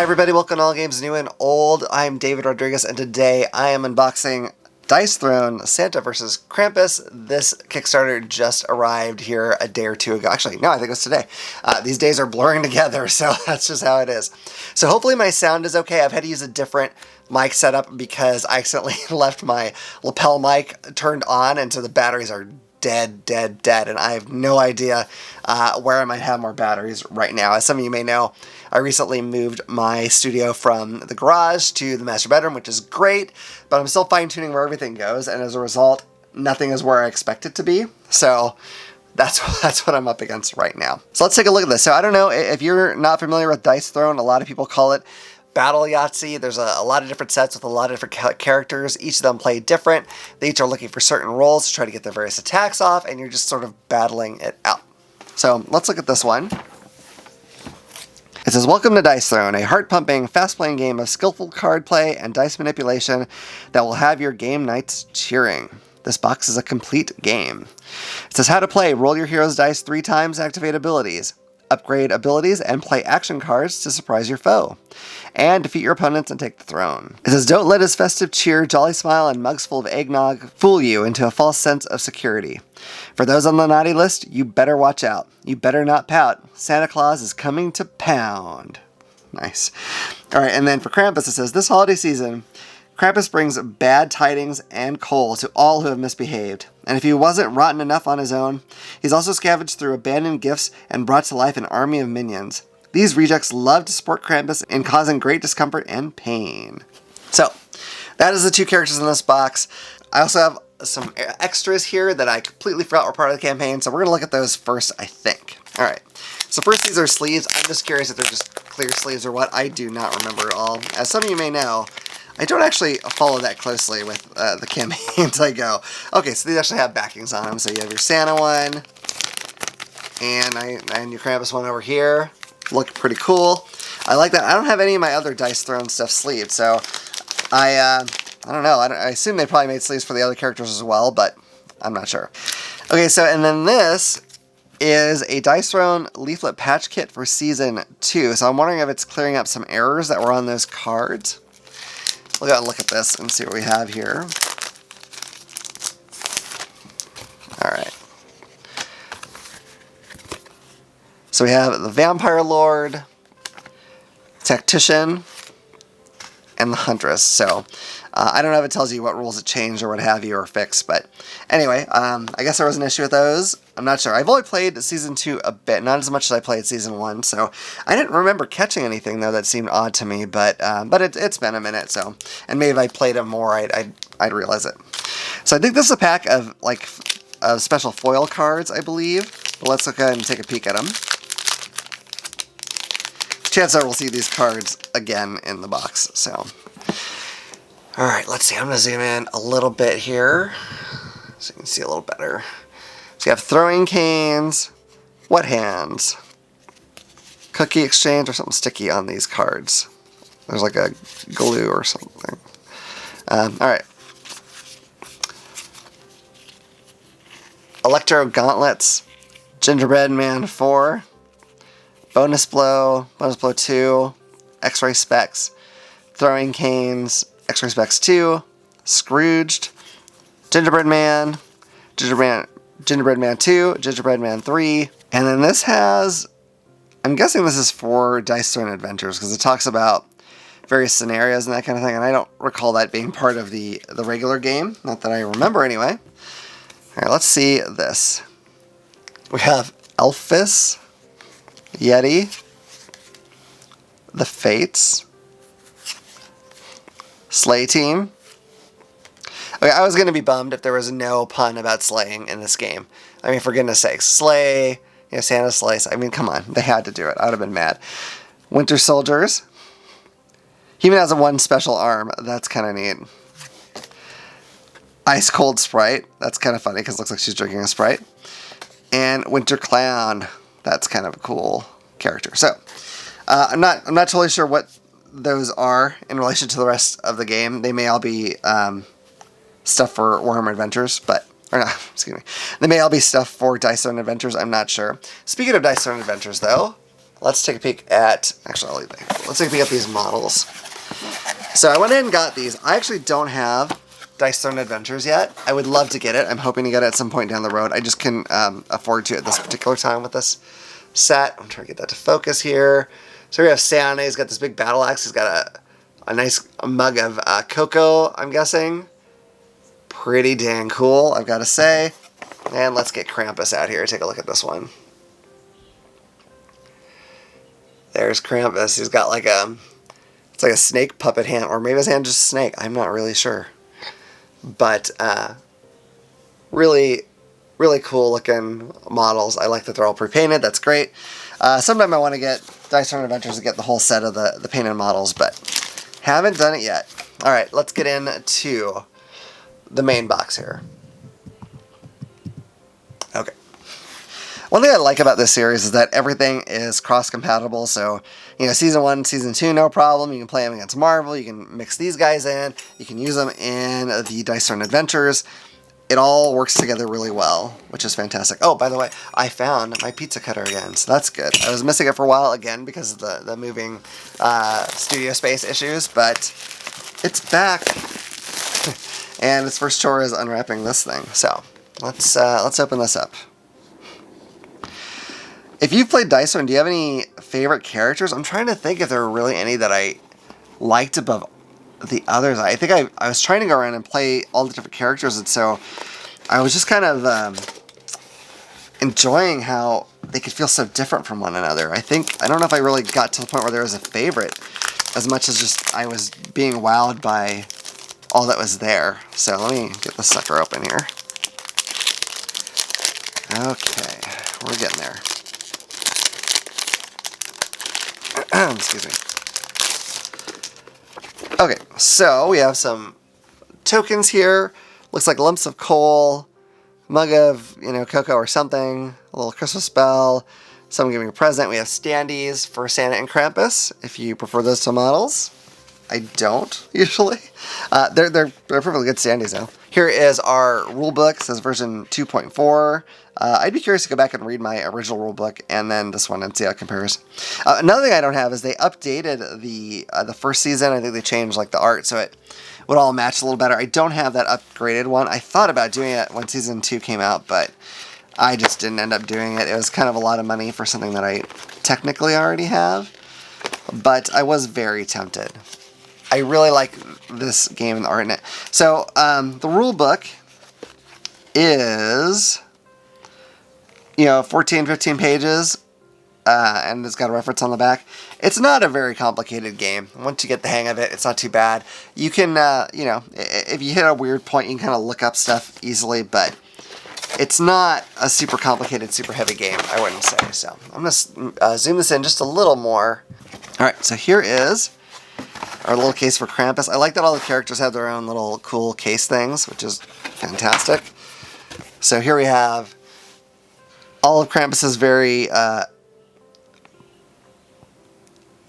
Hi everybody, welcome to All Games New and Old. I'm David Rodriguez and today I am unboxing Dice Throne Santa vs. Krampus. This Kickstarter just arrived here a day or two ago. Actually, no, I think it was today. These days are blurring together, so that's just how it is. So hopefully my sound is okay. I've had to use a different mic setup because I accidentally left my lapel mic turned on and so the batteries are dead, and I have no idea where I might have more batteries right now. As some of you may know, I recently moved my studio from the garage to the master bedroom, which is great, but I'm still fine-tuning where everything goes, and as a result, nothing is where I expect it to be. So that's what I'm up against right now. So let's take a look at this. So I don't know, if you're not familiar with Dice Throne, a lot of people call it Battle Yahtzee. There's a lot of different sets with a lot of different characters. Each of them play different. They each are looking for certain roles to try to get their various attacks off, and you're just sort of battling it out. So let's look at this one. It says, welcome to Dice Throne, a heart-pumping, fast-playing game of skillful card play and dice manipulation that will have your game nights cheering. This box is a complete game. It says how to play. Roll your hero's dice 3 times, activate abilities. Upgrade abilities and play action cards to surprise your foe. And defeat your opponents and take the throne. It says, don't let his festive cheer, jolly smile, and mugs full of eggnog fool you into a false sense of security. For those on the naughty list, you better watch out. You better not pout. Santa Claus is coming to pound. Nice. Alright, and then for Krampus it says, this holiday season, Krampus brings bad tidings and coal to all who have misbehaved. And if he wasn't rotten enough on his own, he's also scavenged through abandoned gifts and brought to life an army of minions. These rejects love to support Krampus in causing great discomfort and pain. So, that is the 2 characters in this box. I also have some extras here that I completely forgot were part of the campaign, so we're going to look at those first, I think. Alright, so first these are sleeves. I'm just curious if they're just clear sleeves or what. I do not remember at all. As some of you may know, I don't actually follow that closely with the campaigns I go. Okay, so these actually have backings on them. So you have your Santa one, and your Krampus one over here. Look pretty cool. I like that. I don't have any of my other Dice Throne stuff sleeved, so I don't know. I assume they probably made sleeves for the other characters as well, but I'm not sure. Okay, so and then this is a Dice Throne leaflet patch kit for Season 2. So I'm wondering if it's clearing up some errors that were on those cards. We'll go and look at this and see what we have here. Alright. So we have the Vampire Lord, Tactician, and the Huntress. So I don't know if it tells you what rules it changed or what have you or fixed, but anyway, I guess there was an issue with those. I'm not sure. I've only played Season 2 a bit, not as much as I played Season 1, so I didn't remember catching anything, though, that seemed odd to me, but it's been a minute, so, and maybe if I played them more, I'd realize it. So I think this is a pack of, like, special foil cards, I believe, but let's go ahead and take a peek at them. Chances are we'll see these cards again in the box, so. Alright, let's see. I'm going to zoom in a little bit here so you can see a little better. So you have throwing canes, wet hands, cookie exchange, or something sticky on these cards. There's like a glue or something. Alright. Electro Gauntlets, Gingerbread Man 4, Bonus Blow 2, X-Ray Specs, Throwing Canes, X-Ray Specs 2, Scrooged, Gingerbread Man 2, Gingerbread Man 3, and then this has, I'm guessing this is for Dice Throne Adventures, because it talks about various scenarios and that kind of thing, and I don't recall that being part of the regular game, not that I remember anyway. Alright, let's see this. We have Elfis, Yeti, the Fates, Slay Team. Okay, I was going to be bummed if there was no pun about slaying in this game. I mean, for goodness sakes. Slay, you know, Santa slays. I mean, come on. They had to do it. I would have been mad. Winter Soldiers. He even has a 1 special arm. That's kind of neat. Ice Cold Sprite. That's kind of funny because it looks like she's drinking a Sprite. And Winter Clown. That's kind of a cool character. So, I'm not totally sure what those are in relation to the rest of the game. They may all be stuff for Warhammer Adventures, but Or not, excuse me. They may all be stuff for Dice Throne Adventures, I'm not sure. Speaking of Dice Throne Adventures, though, let's take a peek at, actually, let's take a peek at these models. So I went in and got these. I actually don't have Dice Throne Adventures yet. I would love to get it. I'm hoping to get it at some point down the road. I just couldn't afford to at this particular time with this set. I'm trying to get that to focus here. So we have Santa. He's got this big battle axe. He's got a nice mug of cocoa, I'm guessing. Pretty dang cool, I've got to say. And let's get Krampus out here. Take a look at this one. There's Krampus. He's got like it's like a snake puppet hand, or maybe his hand just a snake. I'm not really sure. But really, really cool looking models. I like that they're all pre-painted. That's great. Sometime I want to get Dice Throne Adventures to get the whole set of the painted models, but haven't done it yet. All right, let's get into the main box here. Okay. One thing I like about this series is that everything is cross-compatible. So, you know, Season 1, Season 2, no problem. You can play them against Marvel. You can mix these guys in. You can use them in the Dice Throne Adventures. It all works together really well, which is fantastic. Oh, by the way, I found my pizza cutter again, so that's good. I was missing it for a while, again, because of the moving studio space issues, but it's back. And its first chore is unwrapping this thing. So let's open this up. If you've played Dice Throne, do you have any favorite characters? I'm trying to think if there were really any that I liked above the others. I think I was trying to go around and play all the different characters, and so I was just kind of enjoying how they could feel so different from one another. I don't know if I really got to the point where there was a favorite as much as just I was being wowed by all that was there. So let me get this sucker open here. Okay, we're getting there. Excuse me. Okay, so we have some tokens here. Looks like lumps of coal, mug of, cocoa or something, a little Christmas bell, someone giving a present. We have standees for Santa and Krampus, if you prefer those two models. I don't, usually. They're perfectly good standees, though. Here is our rule book. It says version 2.4. I'd be curious to go back and read my original rule book and then this one and see how it compares. Another thing I don't have is they updated the first season. I think they changed like the art so it would all match a little better. I don't have that upgraded one. I thought about doing it when season 2 came out, but I just didn't end up doing it. It was kind of a lot of money for something that I technically already have, but I was very tempted. I really like this game and the art in it. So the rule book is 14, 15 pages, and it's got a reference on the back. It's not a very complicated game. Once you get the hang of it, it's not too bad. You can, if you hit a weird point, you can kind of look up stuff easily, but it's not a super complicated, super heavy game, I wouldn't say. So I'm going to zoom this in just a little more. All right, so here is our little case for Krampus. I like that all the characters have their own little cool case things, which is fantastic. So here we have all of Krampus's very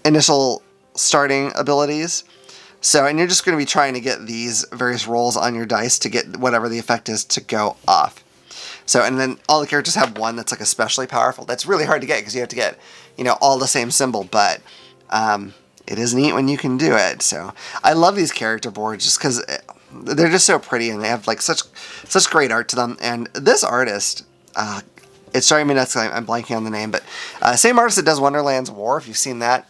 initial starting abilities. So, and you're just going to be trying to get these various rolls on your dice to get whatever the effect is to go off. So, and then all the characters have one that's like especially powerful. That's really hard to get because you have to get, all the same symbol, but it is neat when you can do it. So I love these character boards just because they're just so pretty and they have like such great art to them. And this artist, it's driving me nuts. I'm blanking on the name, but same artist that does Wonderland's War, if you've seen that.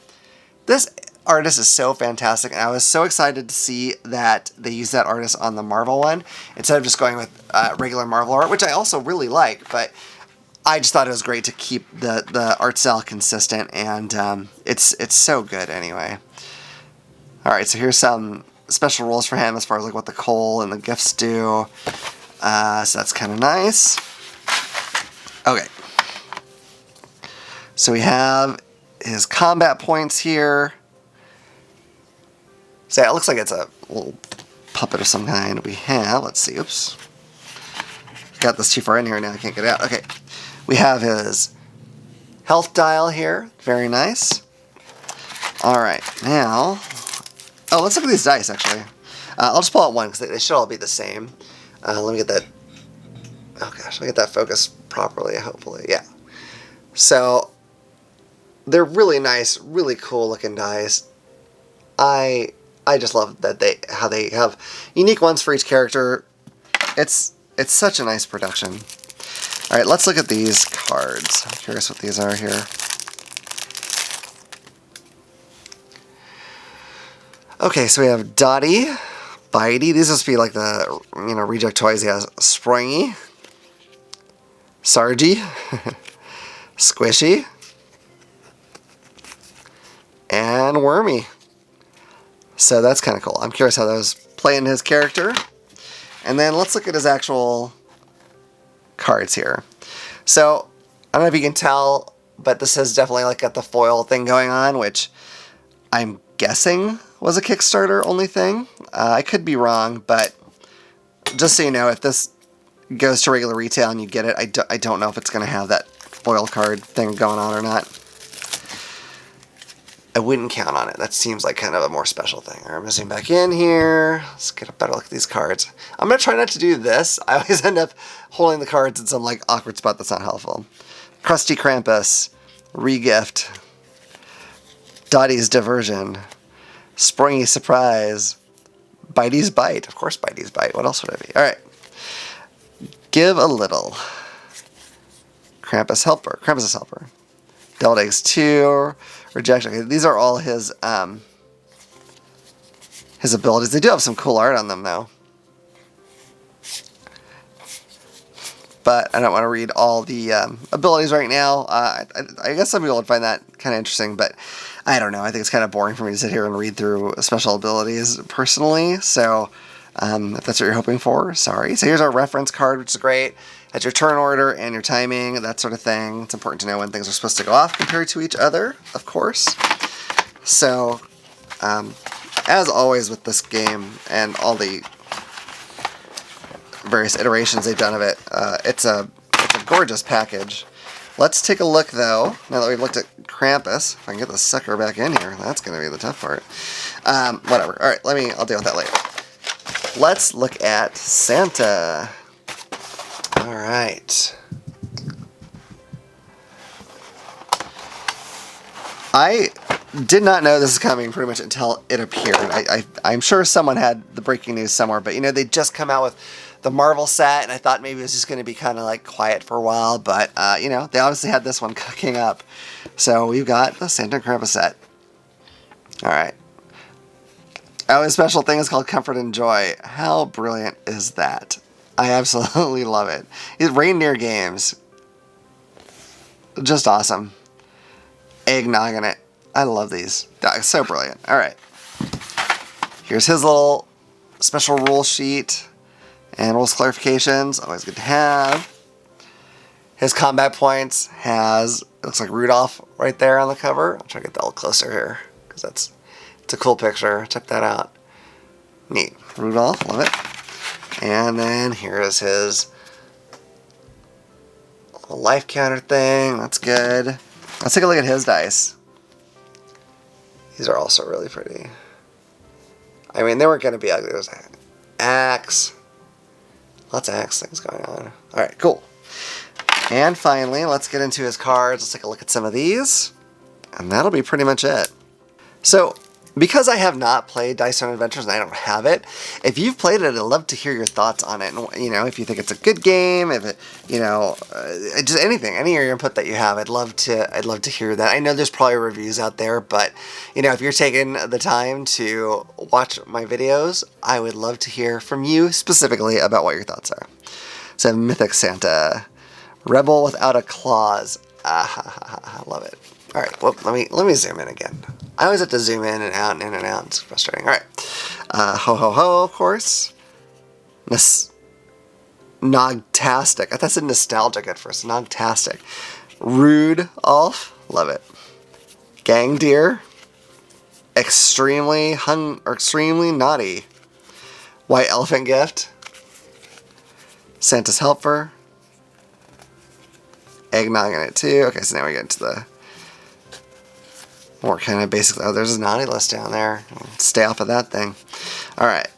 This artist is so fantastic, and I was so excited to see that they used that artist on the Marvel one instead of just going with regular Marvel art, which I also really like, but I just thought it was great to keep the art style consistent, and it's so good anyway. All right, so here's some special rules for him as far as like what the coal and the gifts do. So that's kind of nice. Okay. So we have his combat points here. So it looks like it's a little puppet of some kind. We have, let's see, oops. Got this too far in here now, I can't get it out. Okay. We have his health dial here. Very nice. All right, now, let's look at these dice, actually. I'll just pull out one, because they should all be the same. Let me get that, oh gosh, let me get that focused properly, hopefully, yeah. So, they're really nice, really cool looking dice. I just love that how they have unique ones for each character. It's such a nice production. All right, let's look at these cards. I'm curious what these are here. Okay, so we have Dottie, Bitey. These must be like the reject toys. He has Springy, Sargy, Squishy, and Wormy. So that's kind of cool. I'm curious how those play into his character. And then let's look at his actual cards here. So I don't know if you can tell, but this has definitely like got the foil thing going on, which I'm guessing was a Kickstarter only thing. I could be wrong, but just so you know, if this goes to regular retail and you get it, I don't know if it's going to have that foil card thing going on or not. I wouldn't count on it. That seems like kind of a more special thing. All right, I'm going to zoom back in here. Let's get a better look at these cards. I'm going to try not to do this. I always end up holding the cards in some like awkward spot that's not helpful. Krusty Krampus, Regift, Dottie's Diversion, Springy Surprise, Bitey's Bite. Of course Bitey's Bite. What else would it be? All right. Give a Little. Krampus's Helper. Deviled Eggs 2. Reject. Okay, these are all his abilities. They do have some cool art on them, though. But I don't want to read all the abilities right now. I guess some people would find that kind of interesting, but I don't know. I think it's kind of boring for me to sit here and read through special abilities personally. So if that's what you're hoping for, sorry. So here's our reference card, which is great. That's your turn order and your timing, that sort of thing. It's important to know when things are supposed to go off compared to each other, of course. So, as always with this game and all the various iterations they've done of it, it's a gorgeous package. Let's take a look, though, now that we've looked at Krampus. If I can get the sucker back in here, that's going to be the tough part. Whatever. All right, I'll deal with that later. Let's look at Santa. All right. I did not know this was coming pretty much until it appeared. I'm sure someone had the breaking news somewhere, but they just come out with the Marvel set, and I thought maybe it was just going to be kind of like quiet for a while, but they obviously had this one cooking up. So we've got the Santa and Krampus set. All right. Oh, his special thing is called Comfort and Joy. How brilliant is that? I absolutely love it. It's Reindeer Games. Just awesome. Eggnog in it. I love these. That's so brilliant. All right. Here's his little special rule sheet and rules clarifications. Always good to have. His combat points has, it looks like Rudolph right there on the cover. I'll try to get that a little closer here because it's a cool picture. Check that out. Neat. Rudolph, love it. And then here is his little life counter thing. That's good. Let's take a look at his dice. These are also really pretty. I mean, they weren't going to be ugly. There's an axe. Lots of axe things going on. All right, cool. And finally, let's get into his cards. Let's take a look at some of these. And that'll be pretty much it. So, because I have not played Dice Town Adventures and I don't have it, if you've played it, I'd love to hear your thoughts on it. And, if you think it's a good game, if it, just anything, any of your input that you have, I'd love to hear that. I know there's probably reviews out there, but, if you're taking the time to watch my videos, I would love to hear from you specifically about what your thoughts are. So, Mythic Santa, Rebel Without a Clause. I love it. All right, well, let me zoom in again. I always have to zoom in and out and in and out. It's frustrating. All right. Ho Ho Ho, of course. Nogtastic. I thought I said nostalgic at first. Nogtastic. Rude Ulf. Love it. Gang Deer. Extremely naughty. White Elephant Gift. Santa's Helper. Eggnog in it too. Okay, so now we get into the more kind of basic. Oh, there's a naughty list down there. Stay off of that thing. All right.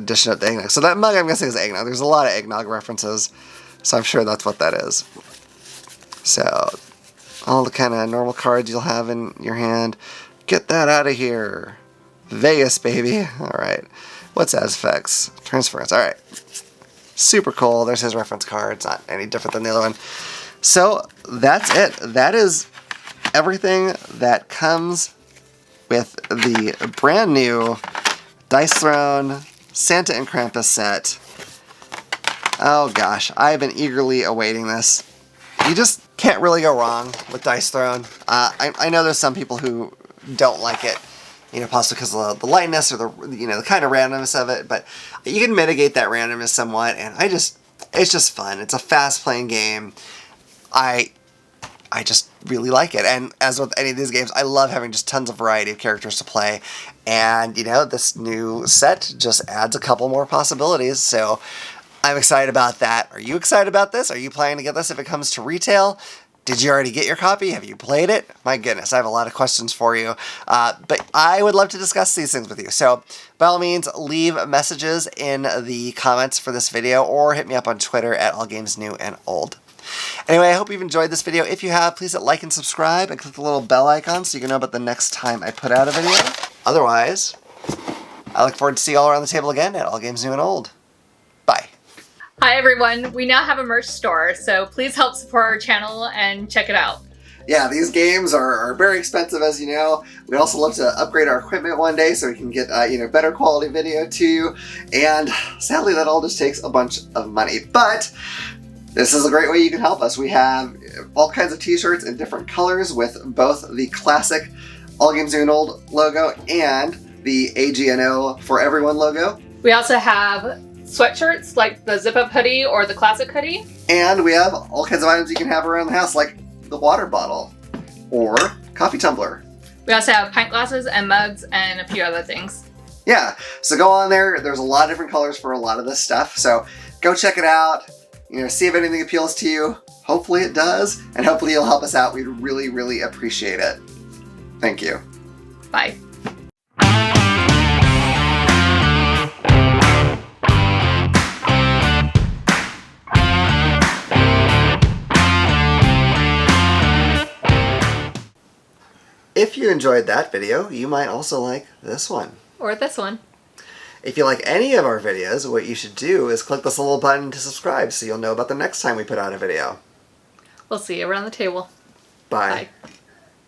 Dishing up the eggnog. So that mug, I'm guessing, is eggnog. There's a lot of eggnog references, so I'm sure that's what that is. So, all the kind of normal cards you'll have in your hand. Get that out of here. Vegas, baby. Alright. What's as effects? Transference. Alright. Super cool. There's his reference card. It's not any different than the other one. So, that's it. That is everything that comes with the brand new Dice Throne Santa and Krampus set. Oh gosh, I've been eagerly awaiting this. You just can't really go wrong with Dice Throne. I know there's some people who don't like it, possibly because of the lightness or the kind of randomness of it, but you can mitigate that randomness somewhat, and it's just fun. It's a fast-playing game. I just really like it, and as with any of these games, I love having just tons of variety of characters to play, and this new set just adds a couple more possibilities, so I'm excited about that. Are you excited about this? Are you planning to get this if it comes to retail? Did you already get your copy? Have you played it? My goodness, I have a lot of questions for you. But I would love to discuss these things with you. So by all means, leave messages in the comments for this video or hit me up on Twitter at allgamesnewandold. Anyway, I hope you've enjoyed this video. If you have, please hit like and subscribe and click the little bell icon so you can know about the next time I put out a video. Otherwise, I look forward to see you all around the table again at All Games New and Old. Bye. Hi everyone, we now have a merch store, so please help support our channel and check it out. Yeah, these games are very expensive, as you know. We'd also love to upgrade our equipment one day so we can get better quality video to you. And sadly, that all just takes a bunch of money. But this is a great way you can help us. We have all kinds of t-shirts in different colors with both the classic All Games New and Old logo and the AGNO for Everyone logo. We also have sweatshirts like the zip-up hoodie or the classic hoodie. And we have all kinds of items you can have around the house like the water bottle or coffee tumbler. We also have pint glasses and mugs and a few other things. Yeah, so go on there. There's a lot of different colors for a lot of this stuff. So go check it out. See if anything appeals to you. Hopefully it does. And hopefully you'll help us out. We'd really, really appreciate it. Thank you. Bye. If you enjoyed that video, you might also like this one. Or this one. If you like any of our videos, what you should do is click this little button to subscribe so you'll know about the next time we put out a video. We'll see you around the table. Bye. Bye.